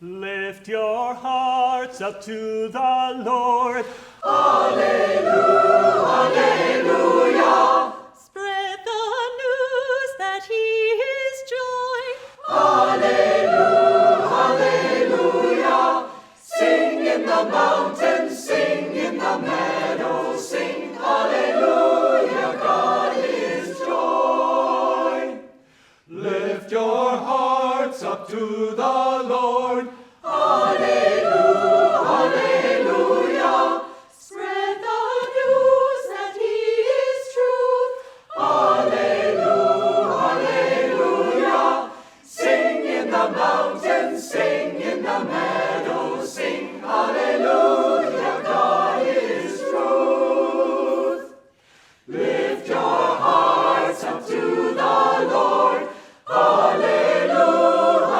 Lift your hearts up to the Lord. Alleluia, alleluia. Spread the news that he is joy. Alleluia, alleluia. Sing in the mountains, sing in the meadows, sing alleluia, God is joy. Lift your hearts up to the Lord. Alleluia, alleluia. Spread the news that he is truth. Alleluia, alleluia. Sing in the mountains, sing in the meadows, sing alleluia, God is truth. Lift your hearts up to the Lord. Alleluia,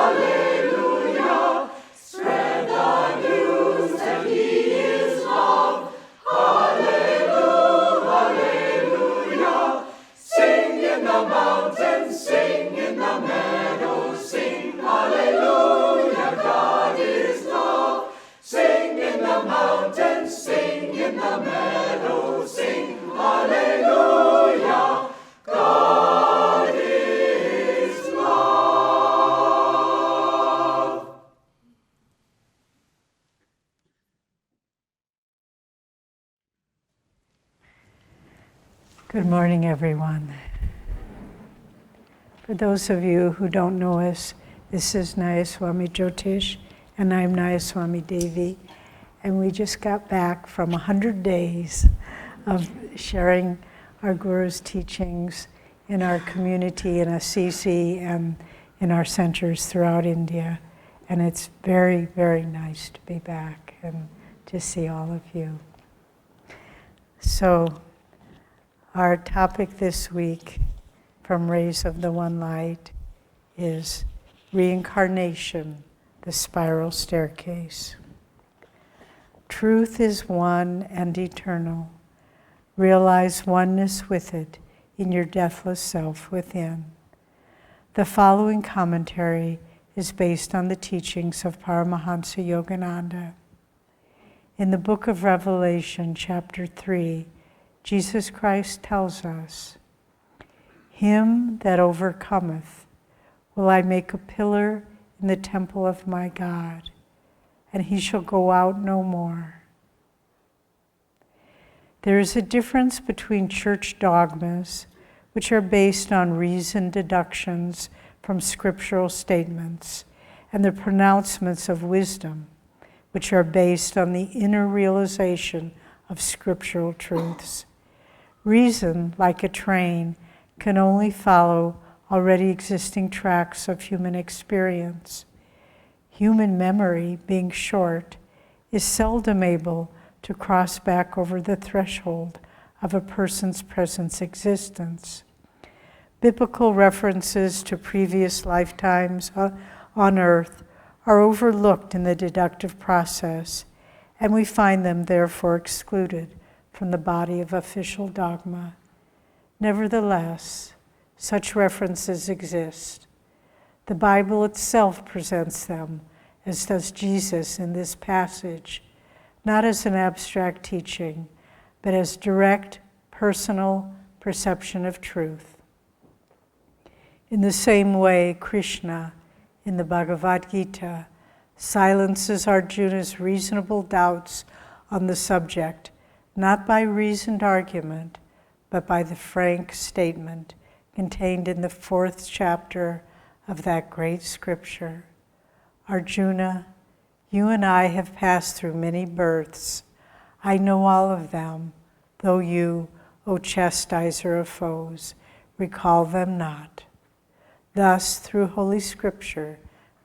alleluia. Spread the news that he is love. Alleluia, alleluia. Sing in the mountains, sing in the meadows, sing alleluia, God is love. Sing in the mountains, sing in the meadows, sing alleluia, God is love. Good morning, everyone. For those of you who don't know us, this is Nayaswami Jyotish, and I'm Nayaswami Devi. And we just got back from 100 days of sharing our Guru's teachings in our community in Assisi and in our centers throughout India. And it's very, very nice to be back and to see all of you. So, our topic this week from Rays of the One Light is Reincarnation, the Spiral Staircase. Truth is one and eternal. Realize oneness with it in your deathless self within. The following commentary is based on the teachings of Paramahansa Yogananda. In the book of Revelation, chapter 3, Jesus Christ tells us, "Him that overcometh will I make a pillar in the temple of my God, and he shall go out no more." There is a difference between church dogmas, which are based on reasoned deductions from scriptural statements, and the pronouncements of wisdom, which are based on the inner realization of scriptural truths. Reason, like a train, can only follow already existing tracks of human experience. Human memory, being short, is seldom able to cross back over the threshold of a person's present existence. Biblical references to previous lifetimes on earth are overlooked in the deductive process, and we find them therefore excluded from the body of official dogma. Nevertheless, such references exist. The Bible itself presents them, as does Jesus in this passage, not as an abstract teaching, but as direct, personal perception of truth. In the same way, Krishna, in the Bhagavad Gita, silences Arjuna's reasonable doubts on the subject, not by reasoned argument, but by the frank statement contained in the 4th chapter of that great scripture. Arjuna, you and I have passed through many births. I know all of them, though you, O chastiser of foes, recall them not. Thus, through Holy Scripture,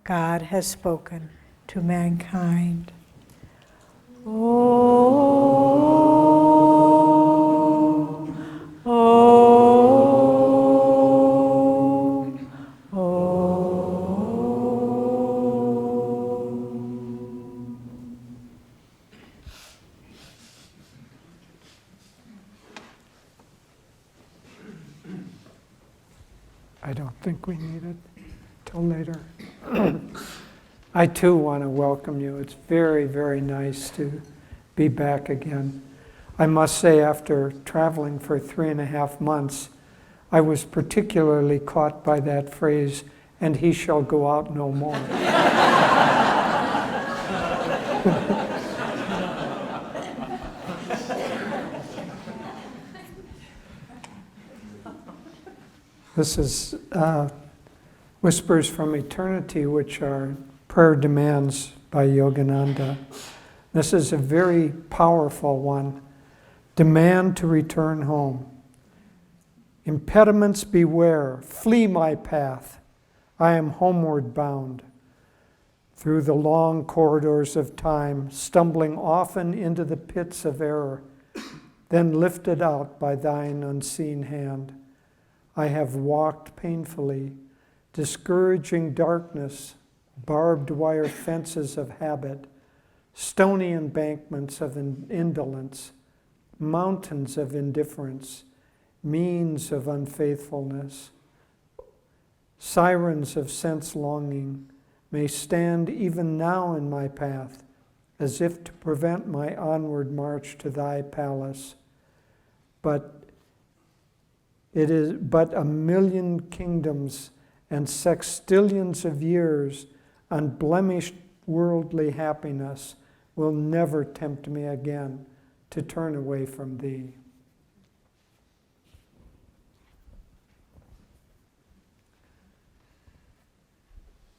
God has spoken to mankind. I don't think we need it till later. I too want to welcome you. It's very, very nice to be back again. I must say, after traveling for 3.5 months, I was particularly caught by that phrase, "and he shall go out no more." This is Whispers from Eternity, which are prayer demands by Yogananda. This is a very powerful one. Demand to return home. Impediments beware, flee my path. I am homeward bound. Through the long corridors of time, stumbling often into the pits of error, then lifted out by thine unseen hand. I have walked painfully, discouraging darkness, barbed wire fences of habit, stony embankments of indolence, mountains of indifference, means of unfaithfulness. Sirens of sense longing may stand even now in my path, as if to prevent my onward march to thy palace. But it is but 1,000,000 kingdoms and sextillions of years, unblemished worldly happiness will never tempt me again to turn away from thee.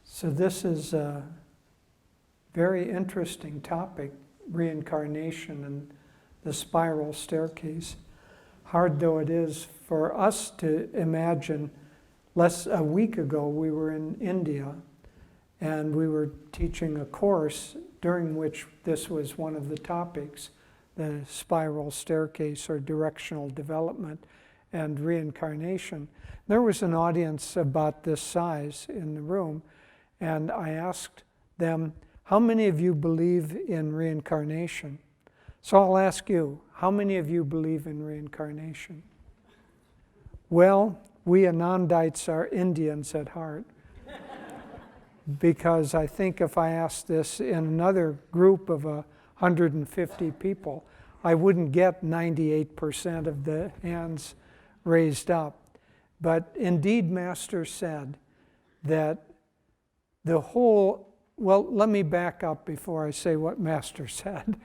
So this is a very interesting topic, reincarnation and the spiral staircase. Hard though it is for us to imagine. A week ago we were in India and we were teaching a course during which this was one of the topics, the spiral staircase or directional development and reincarnation. There was an audience about this size in the room, and I asked them, how many of you believe in reincarnation? So I'll ask you, how many of you believe in reincarnation? Well, we Anandites are Indians at heart. Because I think if I asked this in another group of 150 people, I wouldn't get 98% of the hands raised up. But indeed, Master said that let me back up before I say what Master said.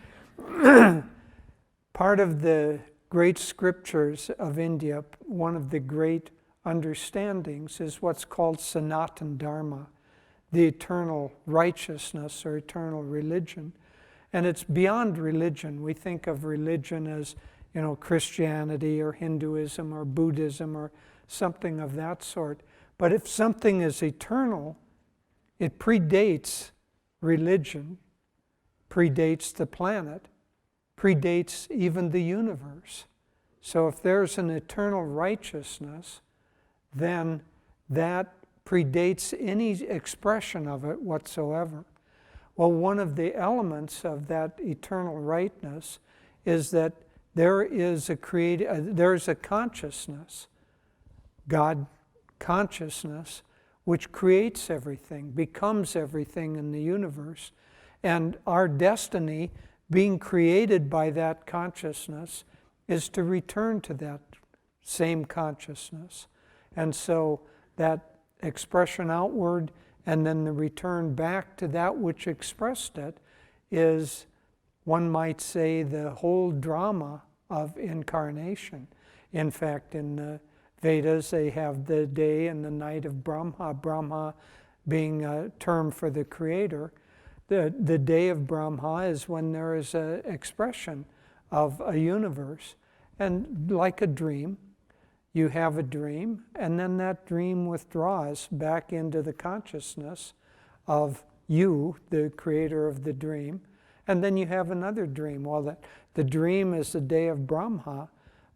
Part of the great scriptures of India, one of the great understandings is what's called Sanatana Dharma, the eternal righteousness or eternal religion. And it's beyond religion. We think of religion as, Christianity or Hinduism or Buddhism or something of that sort. But if something is eternal, it predates religion, predates the planet, predates even the universe. So if there's an eternal righteousness, then that predates any expression of it whatsoever. Well, one of the elements of that eternal rightness is that there is a consciousness, God consciousness, which creates everything, becomes everything in the universe. And our destiny, being created by that consciousness, is to return to that same consciousness. And so that expression outward and then the return back to that which expressed it is, one might say, the whole drama of incarnation. In fact, in the Vedas, they have the day and the night of Brahma, Brahma being a term for the creator. The day of Brahma is when there is an expression of a universe. And like a dream, you have a dream, and then that dream withdraws back into the consciousness of you, the creator of the dream. And then you have another dream. Well, the dream is the day of Brahma,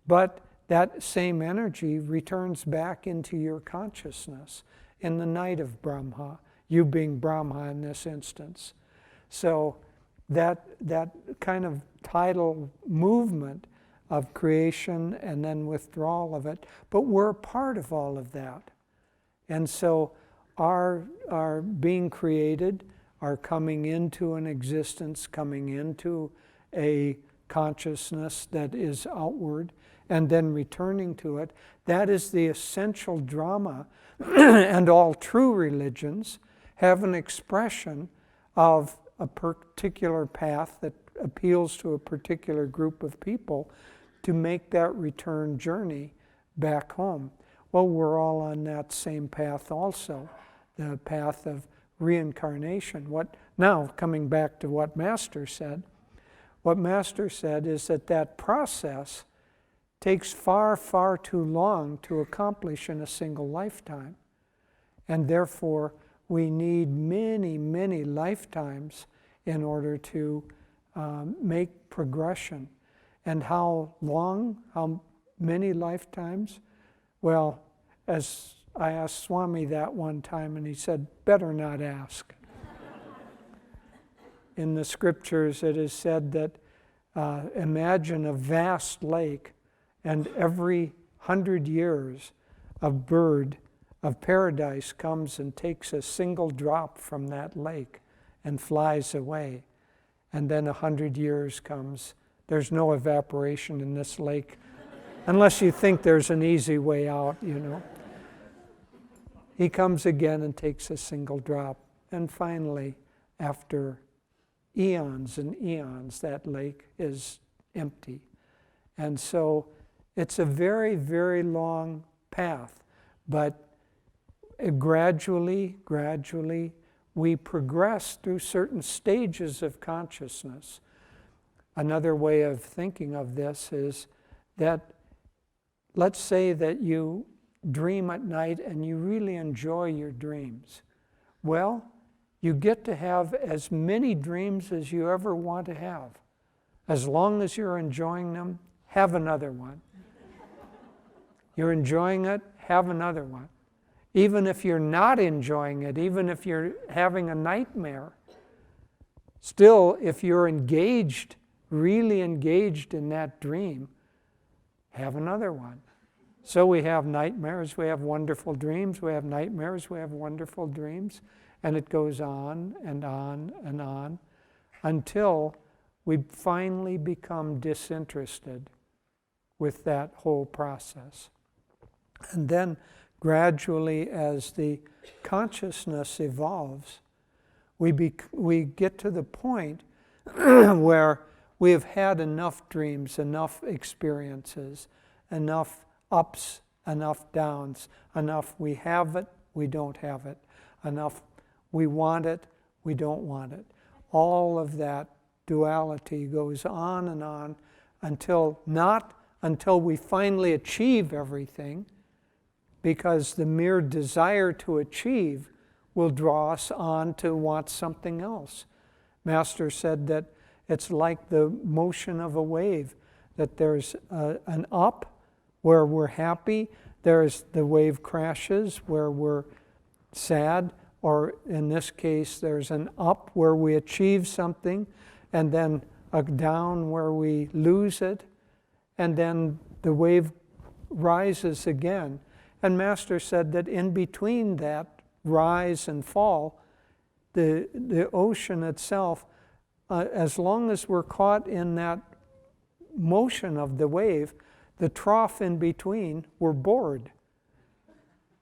but that same energy returns back into your consciousness in the night of Brahma, you being Brahma in this instance. So that kind of tidal movement of creation and then withdrawal of it, but we're a part of all of that. And so our being created, are coming into an existence, coming into a consciousness that is outward, and then returning to it. That is the essential drama, and all true religions have an expression of a particular path that appeals to a particular group of people to make that return journey back home. Well, we're all on that same path also, the path of reincarnation. Now, coming back to what Master said, what Master said is that process takes far, far too long to accomplish in a single lifetime. And therefore, we need many, many lifetimes in order to make progression. And how long, how many lifetimes? Well, as I asked Swami that one time, and he said, better not ask. In the scriptures, it is said that imagine a vast lake, and every 100 years a bird of paradise comes and takes a single drop from that lake and flies away. And then 100 years comes. There's no evaporation in this lake, unless you think there's an easy way out, you know. He comes again and takes a single drop. And finally, after eons and eons, that lake is empty. And so it's a very, very long path. But gradually, we progress through certain stages of consciousness. Another way of thinking of this is that, let's say that you dream at night and you really enjoy your dreams. Well, you get to have as many dreams as you ever want to have. As long as you're enjoying them, have another one. You're enjoying it, have another one. Even if you're not enjoying it, even if you're having a nightmare, still, if you're engaged, really engaged in that dream, have another one. So we have nightmares, we have wonderful dreams, we have nightmares, we have wonderful dreams, and it goes on and on and on until we finally become disinterested with that whole process. And then gradually, as the consciousness evolves, we get to the point where we have had enough dreams, enough experiences, enough ups, enough downs, enough we have it, we don't have it, enough we want it, we don't want it. All of that duality goes on and on until we finally achieve everything, because the mere desire to achieve will draw us on to want something else. Master said that it's like the motion of a wave, that there's an up where we're happy, there's the wave crashes where we're sad, or in this case there's an up where we achieve something, and then a down where we lose it, and then the wave rises again. And Master said that in between that rise and fall, the ocean itself, as long as we're caught in that motion of the wave, the trough in between, we're bored.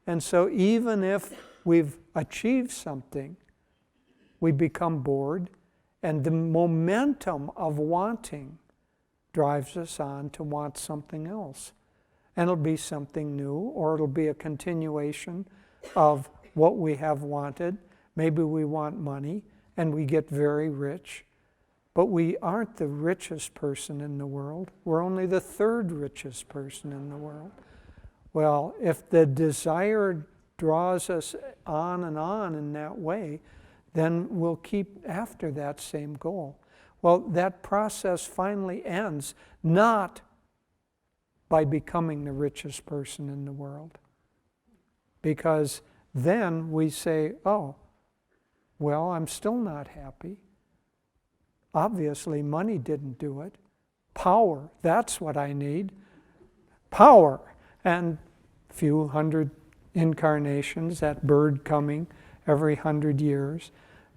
And so even if we've achieved something, we become bored, and the momentum of wanting drives us on to want something else. And it'll be something new, or it'll be a continuation of what we have wanted. Maybe we want money, and we get very rich. But we aren't the richest person in the world. We're only the third richest person in the world. Well, if the desire draws us on and on in that way, then we'll keep after that same goal. Well, that process finally ends not by becoming the richest person in the world. Because then we say, oh, well, I'm still not happy. Obviously, money didn't do it. Power, that's what I need. Power. And a few hundred incarnations, that bird coming every 100 years.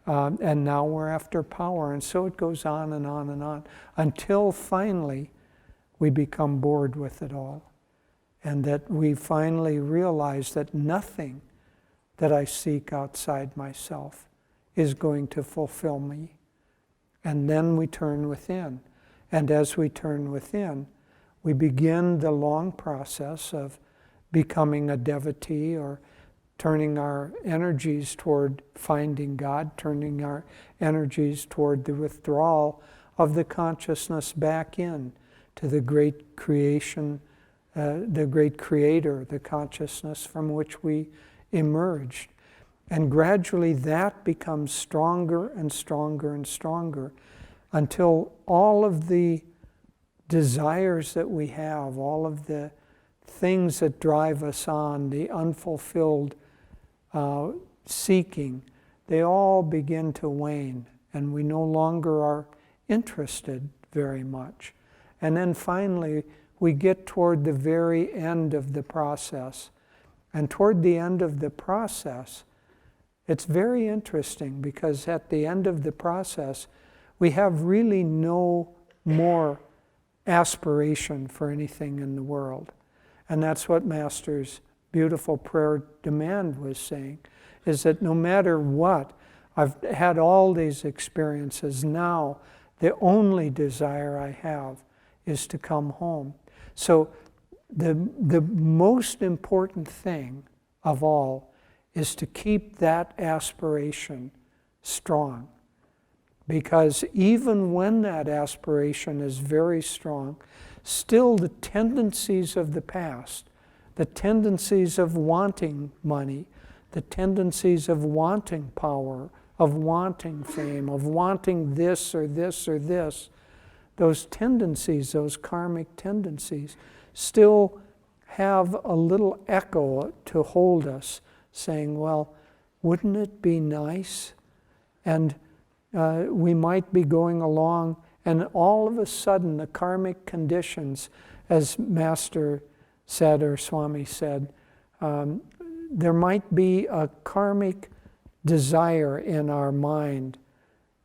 And now we're after power. And so it goes on and on and on until finally we become bored with it all. And that we finally realize that nothing that I seek outside myself is going to fulfill me. And then we turn within. And as we turn within, we begin the long process of becoming a devotee, or turning our energies toward finding God, turning our energies toward the withdrawal of the consciousness back in to the great creation, the great creator, the consciousness from which we emerged. And gradually that becomes stronger and stronger and stronger until all of the desires that we have, all of the things that drive us on, the unfulfilled seeking, they all begin to wane, and we no longer are interested very much. And then finally, we get toward the very end of the process. And toward the end of the process, it's very interesting, because at the end of the process, we have really no more aspiration for anything in the world. And that's what Master's beautiful prayer demand was saying, is that no matter what, I've had all these experiences. Now, the only desire I have is to come home. So the most important thing of all is to keep that aspiration strong. Because even when that aspiration is very strong, still the tendencies of the past, the tendencies of wanting money, the tendencies of wanting power, of wanting fame, of wanting this or this or this, those tendencies, those karmic tendencies, still have a little echo to hold us, saying, well, wouldn't it be nice? And we might be going along, and all of a sudden the karmic conditions, as Master said, or Swami said, there might be a karmic desire in our mind,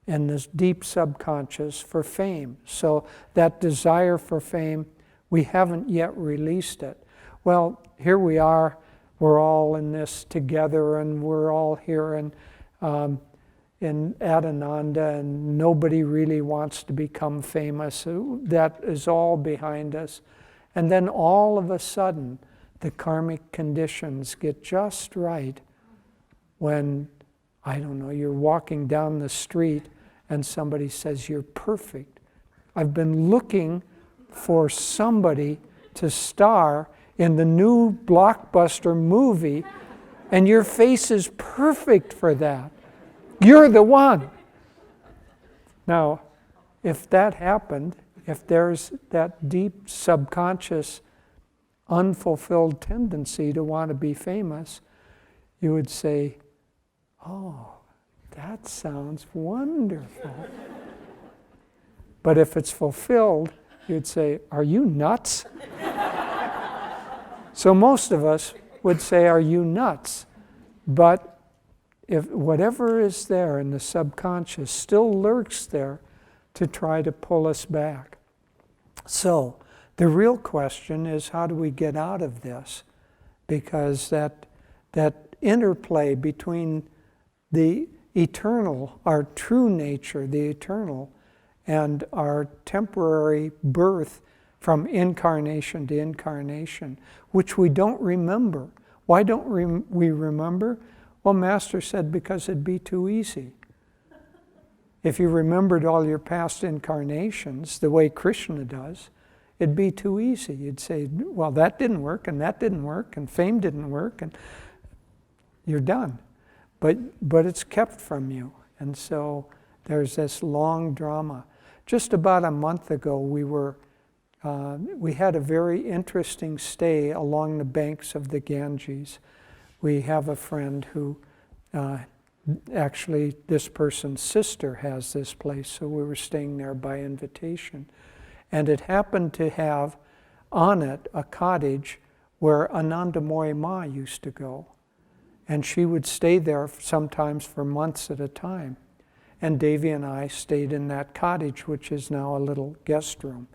in this deep subconscious, for fame. So that desire for fame, we haven't yet released it. Well, here we are, we're all in this together, and we're all here at Ananda, and nobody really wants to become famous. That is all behind us. And then all of a sudden, the karmic conditions get just right when, I don't know, you're walking down the street and somebody says, you're perfect. I've been looking for somebody to star in the new blockbuster movie, and your face is perfect for that. You're the one. Now, if that happened, if there's that deep subconscious unfulfilled tendency to want to be famous, you would say, oh, that sounds wonderful. But if it's fulfilled, you'd say, are you nuts? So most of us would say, are you nuts? But if whatever is there in the subconscious still lurks there to try to pull us back. So the real question is, how do we get out of this? Because that interplay between the eternal, our true nature, the eternal, and our temporary birth from incarnation to incarnation, which we don't remember. Why don't we remember? Well, Master said, because it'd be too easy. If you remembered all your past incarnations the way Krishna does, it'd be too easy. You'd say, well, that didn't work, and that didn't work, and fame didn't work, and you're done. But it's kept from you. And so there's this long drama. Just about a month ago, we had a very interesting stay along the banks of the Ganges. We have a friend who, actually this person's sister has this place, so we were staying there by invitation. And it happened to have on it a cottage where Ananda Ma used to go. And she would stay there sometimes for months at a time. And Devi and I stayed in that cottage, which is now a little guest room.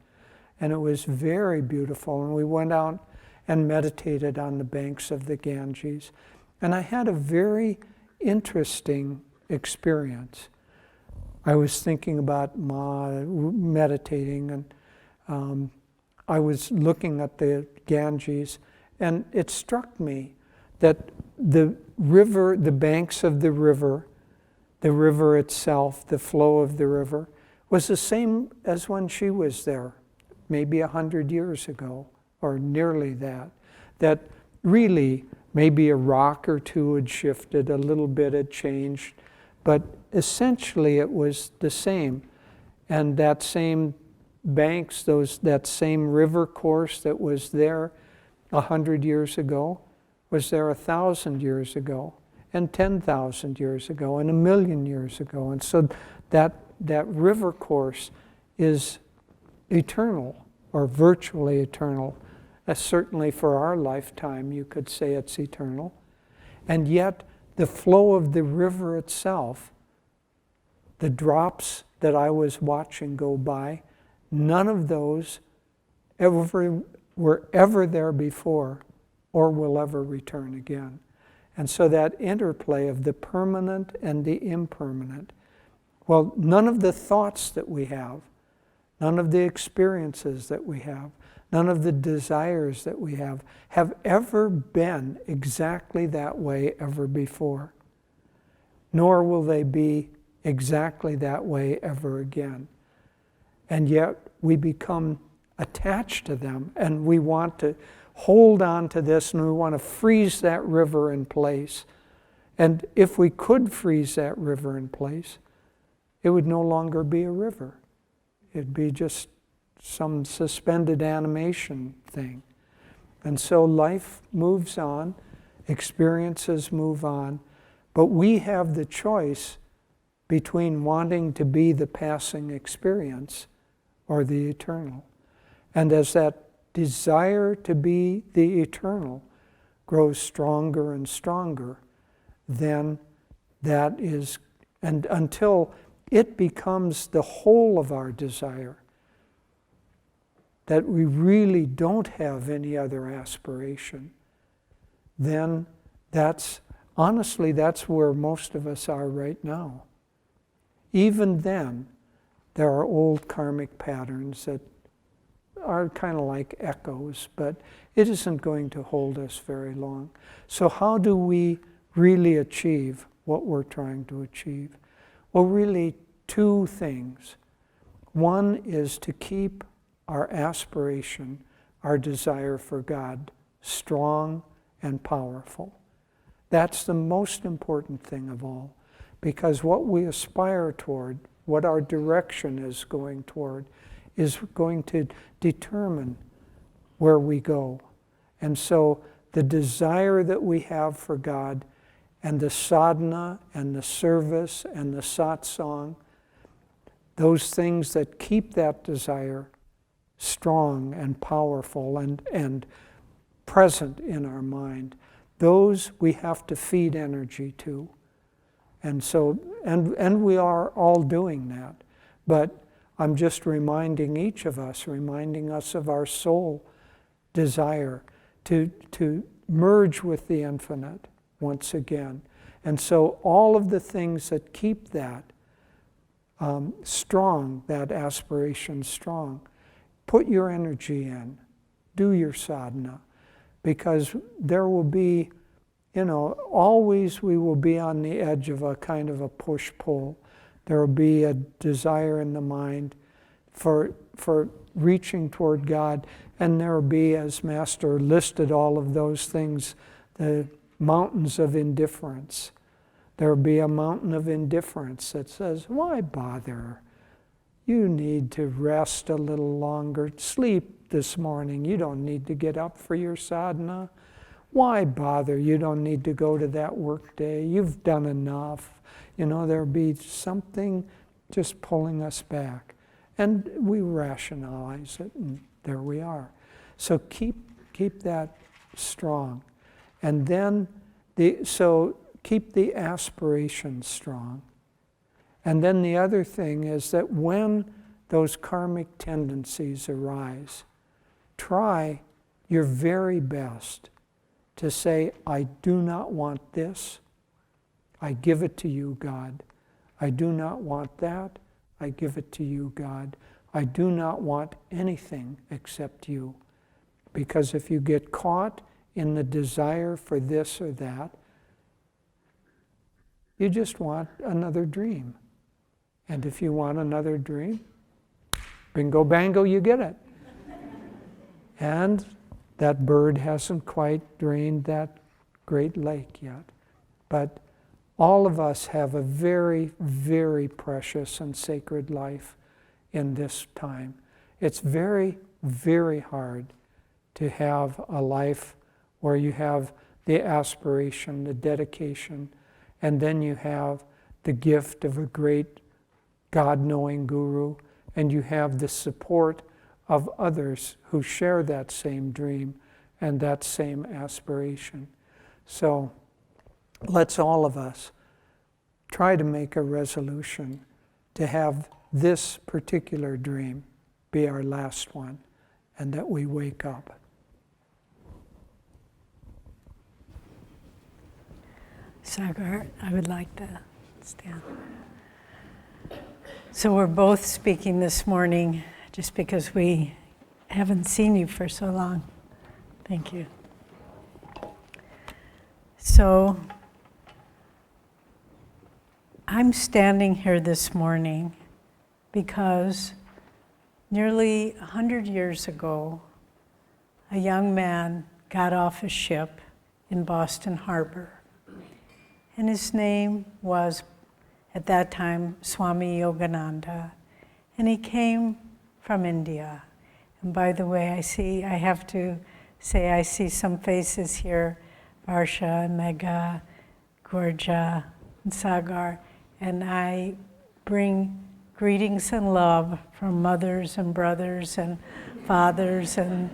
And it was very beautiful. And we went out and meditated on the banks of the Ganges. And I had a very interesting experience. I was thinking about meditating, and I was looking at the Ganges, and it struck me that the river, the banks of the river itself, the flow of the river, was the same as when she was there, maybe 100 years ago, or nearly that. That really, maybe a rock or two had shifted, a little bit had changed, but essentially it was the same. And that same banks, that same river course that was there 100 years ago, was there 1,000 years ago, and 10,000 years ago, and 1,000,000 years ago. And so that river course is eternal, or virtually eternal. Certainly for our lifetime, you could say it's eternal. And yet, the flow of the river itself, the drops that I was watching go by, none of those were ever there before or will ever return again. And so that interplay of the permanent and the impermanent, well, none of the thoughts that we have, none of the experiences that we have, none of the desires that we have ever been exactly that way ever before. Nor will they be exactly that way ever again. And yet we become attached to them, and we want to hold on to this, and we want to freeze that river in place. And if we could freeze that river in place, it would no longer be a river. It'd be just some suspended animation thing. And so life moves on, experiences move on, but we have the choice between wanting to be the passing experience or the eternal. And as that desire to be the eternal grows stronger and stronger, then that is, and until it becomes the whole of our desire, that we really don't have any other aspiration, then honestly, that's where most of us are right now. Even then, there are old karmic patterns that are kind of like echoes, but it isn't going to hold us very long. So how do we really achieve what we're trying to achieve? Well, really two things. One is to keep our aspiration, our desire for God, strong and powerful. That's the most important thing of all, because what we aspire toward, what our direction is going toward, is going to determine where we go. And so the desire that we have for God, and the sadhana and the service and the satsang, those things that keep that desire strong and powerful and present in our mind, those we have to feed energy to. And so, and we are all doing that. But I'm just reminding each of us, reminding us of our soul desire to merge with the infinite once again. And so all of the things that keep that strong, that aspiration strong, put your energy in, do your sadhana, because there will be, always we will be on the edge of a kind of a push-pull. There will be a desire in the mind for reaching toward God, and there will be, as Master listed all of those things, the mountains of indifference. There will be a mountain of indifference that says, why bother? You need to rest a little longer. Sleep this morning. You don't need to get up for your sadhana. Why bother? You don't need to go to that work day. You've done enough. There'll be something just pulling us back. And we rationalize it, and there we are. So keep that strong. And then, keep the aspiration strong. And then the other thing is that when those karmic tendencies arise, try your very best to say, I do not want this. I give it to you, God. I do not want that. I give it to you, God. I do not want anything except you. Because if you get caught in the desire for this or that, you just want another dream. And if you want another dream, bingo bango, you get it. And that bird hasn't quite drained that great lake yet. But all of us have a very, very precious and sacred life in this time. It's very, very hard to have a life where you have the aspiration, the dedication, and then you have the gift of a great God-knowing guru, and you have the support of others who share that same dream and that same aspiration. So let's all of us try to make a resolution to have this particular dream be our last one, and that we wake up. Sagar, I would like to stand. So we're both speaking this morning just because we haven't seen you for so long. Thank you. So I'm standing here this morning because nearly 100 years ago, a young man got off a ship in Boston Harbor. And his name was, at that time, Swami Yogananda. And he came from India. And by the way, I have to say I see some faces here, Varsha, Megha, Gorja, and Sagar. And I bring greetings and love from mothers and brothers and fathers, and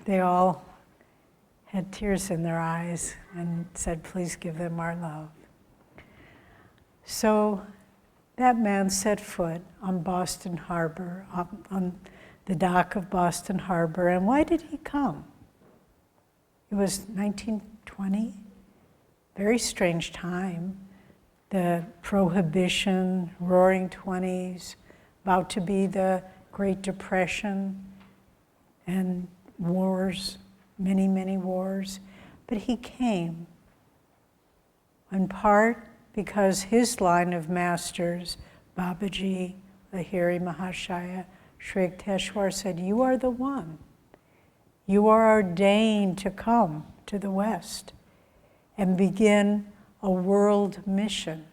they all had tears in their eyes and said, please give them our love. So that man set foot on Boston Harbor, on the dock of Boston Harbor. And why did he come? It was 1920, very strange time. The Prohibition, Roaring 20s, about to be the Great Depression, and wars, many, many wars. But he came, in part because his line of masters, Babaji, Lahiri Mahashaya, Sri Yukteswar, said, you are the one. You are ordained to come to the West and begin a world mission.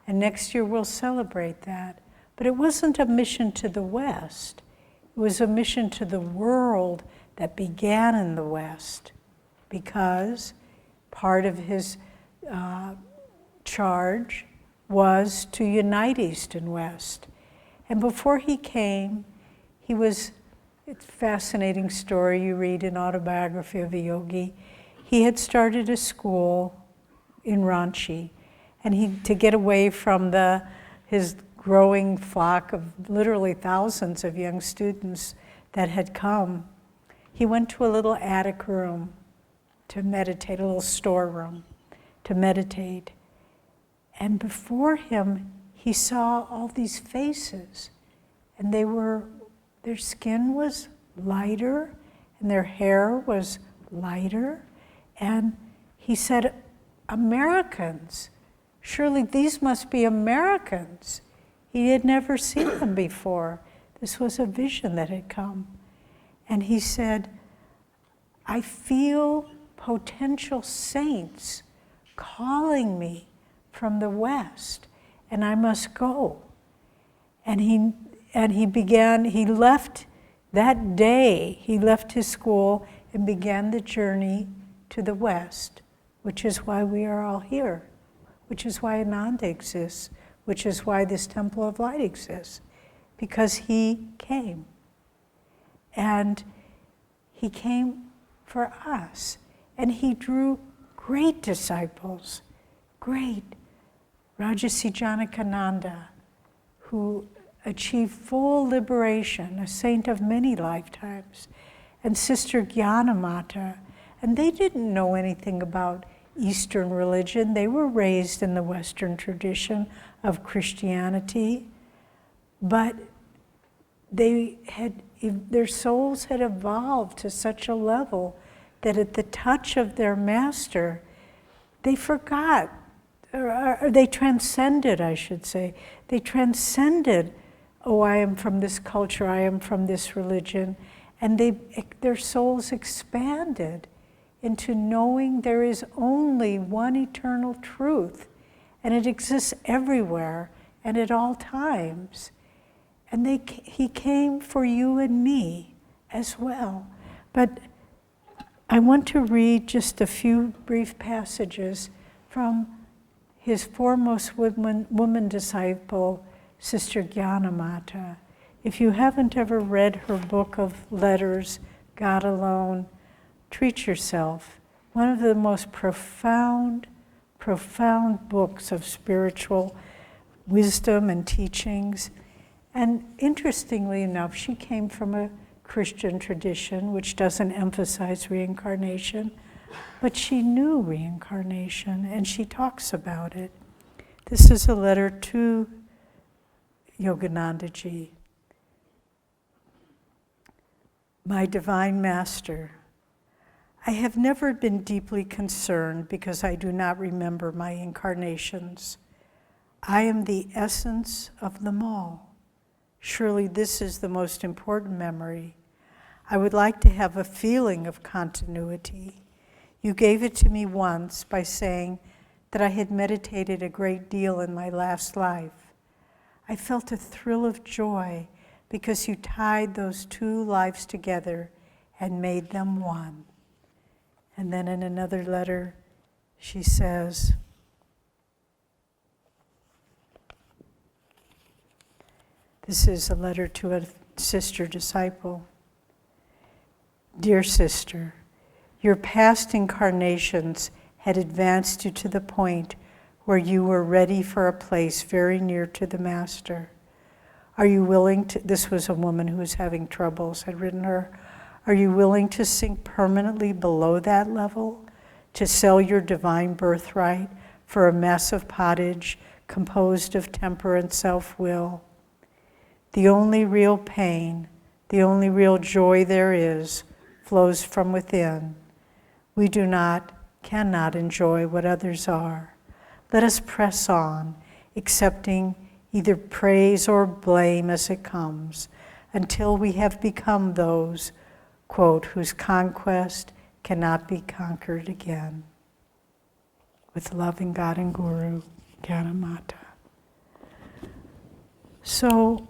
And next year we'll celebrate that. But it wasn't a mission to the West. It was a mission to the world that began in the West, because part of his charge was to unite East and West. And before he came, it's a fascinating story you read in Autobiography of a Yogi. He had started a school in Ranchi, and to get away from his growing flock of literally thousands of young students that had come, he went to a little attic room to meditate, a little storeroom to meditate. And before him, he saw all these faces, and their skin was lighter, and their hair was lighter. And he said, Americans, surely these must be Americans. He had never seen them before. This was a vision that had come. And he said, I feel potential saints calling me from the West, and I must go. And he left that day, he left his school and began the journey to the West, which is why we are all here, which is why Ananda exists, which is why this Temple of Light exists, because he came. And he came for us, and he drew great disciples, great. Rajarsi Janakananda, who achieved full liberation, a saint of many lifetimes, and Sister Gyanamata. And they didn't know anything about Eastern religion. They were raised in the Western tradition of Christianity, but their souls had evolved to such a level that at the touch of their master, they forgot, or they transcended, I should say. They transcended, oh, I am from this culture, I am from this religion, and their souls expanded into knowing there is only one eternal truth, and it exists everywhere and at all times. And he came for you and me as well. But I want to read just a few brief passages from his foremost woman disciple, Sister Gyanamata. If you haven't ever read her book of letters, God Alone, treat yourself. One of the most profound books of spiritual wisdom and teachings. And interestingly enough, she came from a Christian tradition which doesn't emphasize reincarnation, but she knew reincarnation and she talks about it. This is a letter to Yoganandaji. My Divine Master, I have never been deeply concerned because I do not remember my incarnations. I am the essence of them all. Surely this is the most important memory. I would like to have a feeling of continuity. You gave it to me once by saying that I had meditated a great deal in my last life. I felt a thrill of joy because you tied those two lives together and made them one. And then in another letter, she says, this is a letter to a sister disciple. Dear sister, your past incarnations had advanced you to the point where you were ready for a place very near to the Master. Are you willing to, this was a woman who was having troubles, had written her, are you willing to sink permanently below that level, to sell your divine birthright for a mess of pottage composed of temper and self-will? The only real pain, the only real joy there is, flows from within. We cannot enjoy what others are. Let us press on, accepting either praise or blame as it comes, until we have become those, quote, whose conquest cannot be conquered again. With loving God and Guru, Gyanamata. So,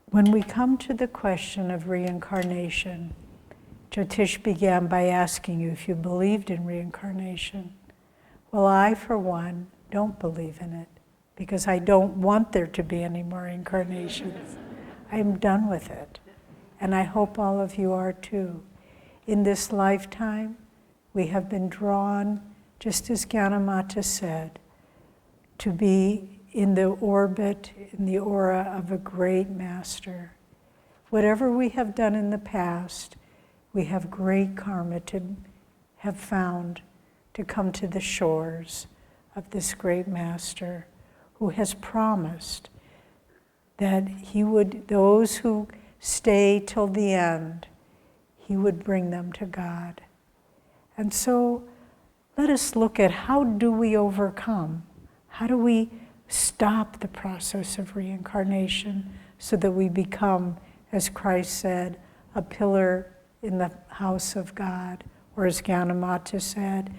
when we come to the question of reincarnation, Jyotish began by asking you if you believed in reincarnation. Well, I, for one, don't believe in it because I don't want there to be any more incarnations. I am done with it, and I hope all of you are too. In this lifetime, we have been drawn, just as Gyanamata said, to be in the orbit, in the aura of a great master. Whatever we have done in the past, we have great karma to have found to come to the shores of this great master who has promised that he would, those who stay till the end, he would bring them to God. And so let us look at how do we overcome? How do we stop the process of reincarnation so that we become, as Christ said, a pillar in the house of God, or as Gyanamata said,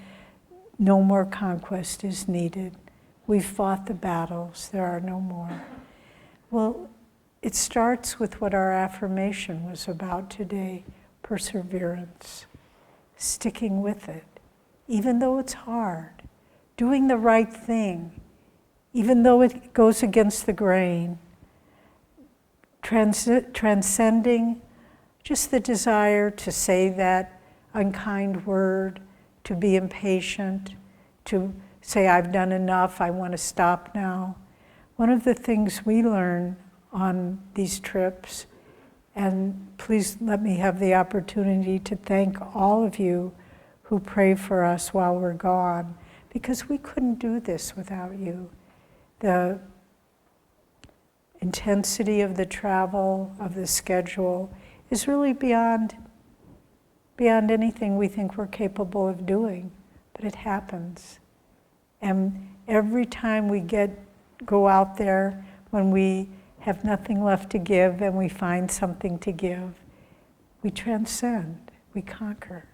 no more conquest is needed. We've fought the battles, there are no more. Well, it starts with what our affirmation was about today, perseverance, sticking with it, even though it's hard, doing the right thing, even though it goes against the grain, transcending just the desire to say that unkind word, to be impatient, to say, I've done enough, I want to stop now. One of the things we learn on these trips, and please let me have the opportunity to thank all of you who pray for us while we're gone, because we couldn't do this without you. The intensity of the travel, of the schedule, is really beyond anything we think we're capable of doing, but it happens. And every time we go out there, when we have nothing left to give and we find something to give, we transcend, we conquer.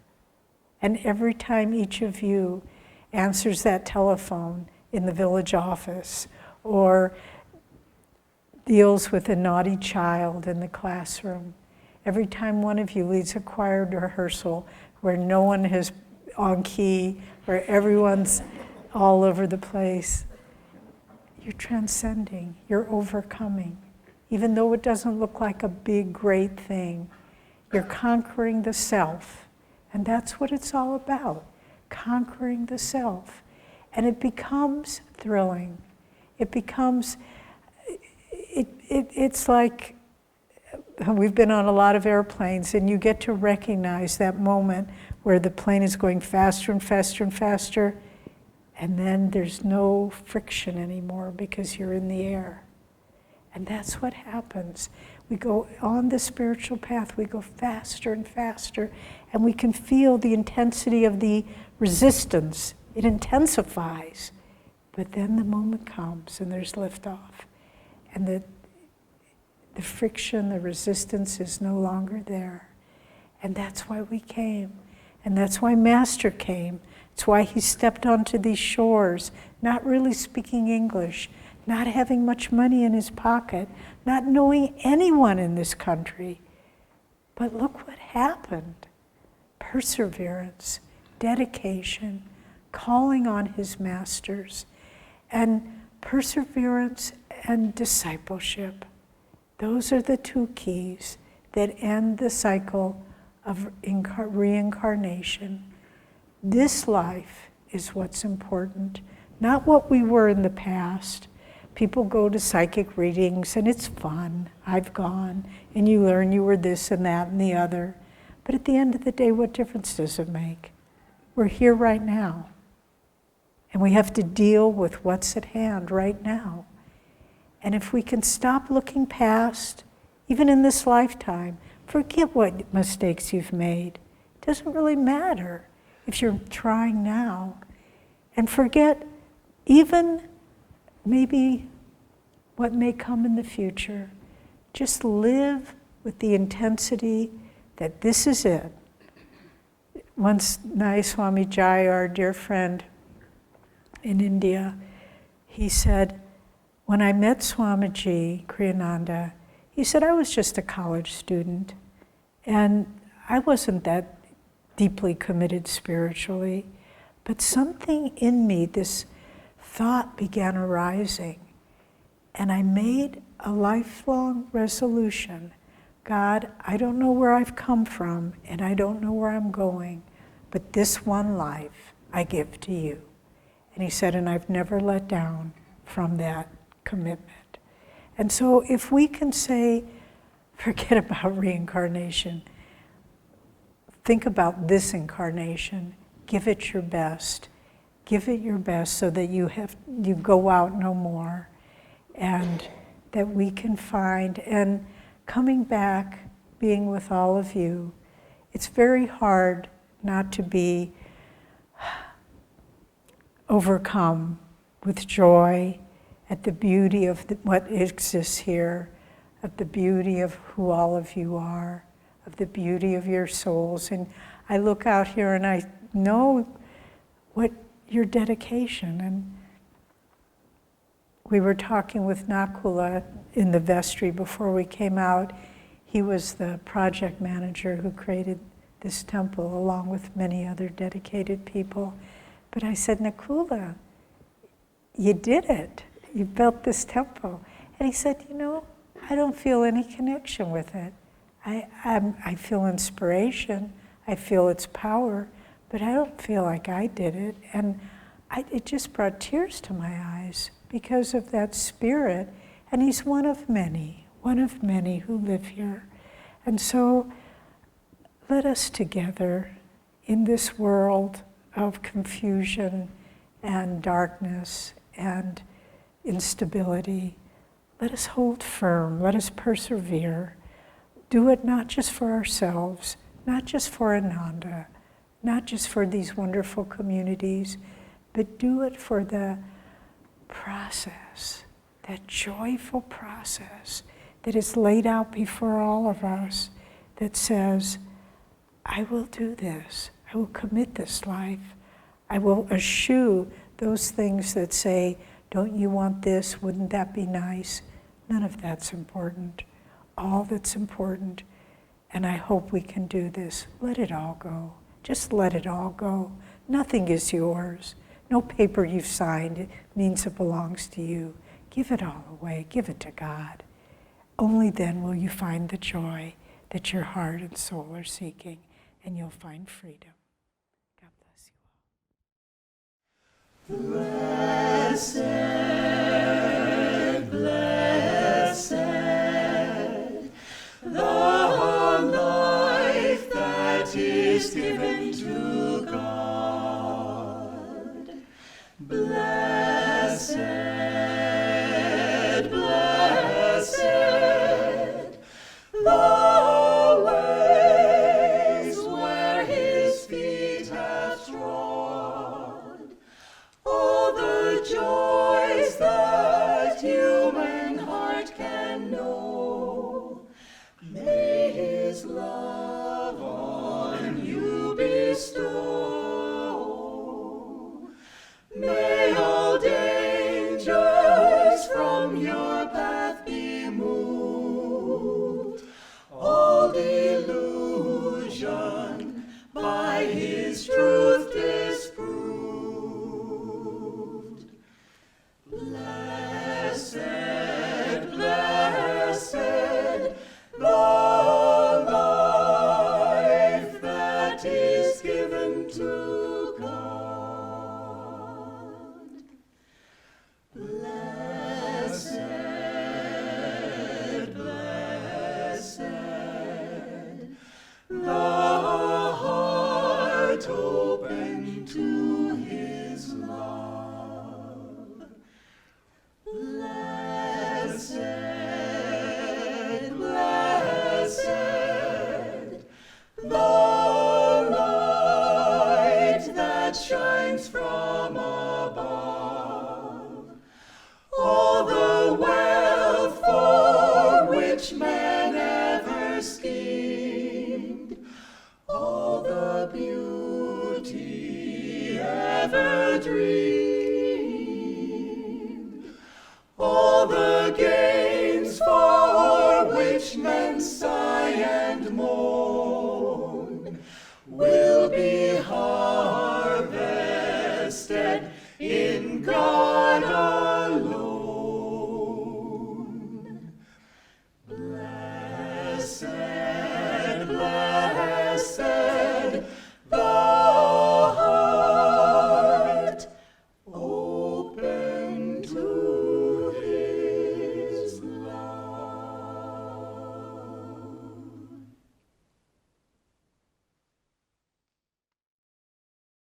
And every time each of you answers that telephone in the village office or deals with a naughty child in the classroom, every time one of you leads a choir rehearsal where no one is on key, where everyone's all over the place, you're transcending, you're overcoming. Even though it doesn't look like a big, great thing, you're conquering the self. And that's what it's all about, conquering the self. And it becomes thrilling. It becomes, it's like, we've been on a lot of airplanes, and you get to recognize that moment where the plane is going faster and faster and faster, and then there's no friction anymore because you're in the air. And that's what happens. We go on the spiritual path, we go faster and faster, and we can feel the intensity of the resistance. It intensifies. But then the moment comes and there's liftoff. And the friction, the resistance is no longer there. And that's why we came. And that's why Master came. It's why he stepped onto these shores, not really speaking English, not having much money in his pocket, not knowing anyone in this country. But look what happened. Perseverance, dedication, calling on his masters, and perseverance and discipleship. Those are the two keys that end the cycle of reincarnation. This life is what's important, not what we were in the past. People go to psychic readings and it's fun. I've gone, and you learn you were this and that and the other. But at the end of the day, what difference does it make? We're here right now. And we have to deal with what's at hand right now. And if we can stop looking past, even in this lifetime, forget what mistakes you've made. It doesn't really matter if you're trying now. And forget even maybe what may come in the future. Just live with the intensity that this is it. Once Nayaswami Jai, our dear friend in India, he said, when I met Swamiji Kriyananda, he said, I was just a college student, and I wasn't that deeply committed spiritually, but something in me, this thought began arising, and I made a lifelong resolution. God, I don't know where I've come from, and I don't know where I'm going, but this one life I give to you. And he said, and I've never let down from that commitment. And so if we can say, forget about reincarnation, think about this incarnation, give it your best. Give it your best so that you go out no more, and that we can find, and coming back, being with all of you, it's very hard not to be overcome with joy at the beauty of what exists here, of the beauty of who all of you are, of the beauty of your souls. And I look out here and I know what your dedication. And we were talking with Nakula in the vestry before we came out. He was the project manager who created this temple along with many other dedicated people. But I said, Nakula, you did it. You built this temple. And he said, I don't feel any connection with it. I feel inspiration. I feel its power, but I don't feel like I did it. And it just brought tears to my eyes because of that spirit. And he's one of many who live here. And so let us together in this world of confusion and darkness and instability, let us hold firm, let us persevere. Do it not just for ourselves, not just for Ananda, not just for these wonderful communities, but do it for the process, that joyful process that is laid out before all of us that says, I will do this. I will commit this life. I will eschew those things that say, don't you want this? Wouldn't that be nice? None of that's important. All that's important, and I hope we can do this. Let it all go. Just let it all go. Nothing is yours. No paper you've signed means it belongs to you. Give it all away. Give it to God. Only then will you find the joy that your heart and soul are seeking, and you'll find freedom. God bless you all. Blessed, blessed, the life that is given to God. Blessed, blessed, the ways where his feet have trod. All the joys that human heart can know, may his love on you bestow. May all dangers from your path be moved, all delusion by his truth disproved. Blessed, blessed, the life that is given to God. Blessed, blessed, the heart open to his love. Blessed, blessed, the light that shines from above. All the wealth for which man ever schemed, all the beauty ever dreamed, all the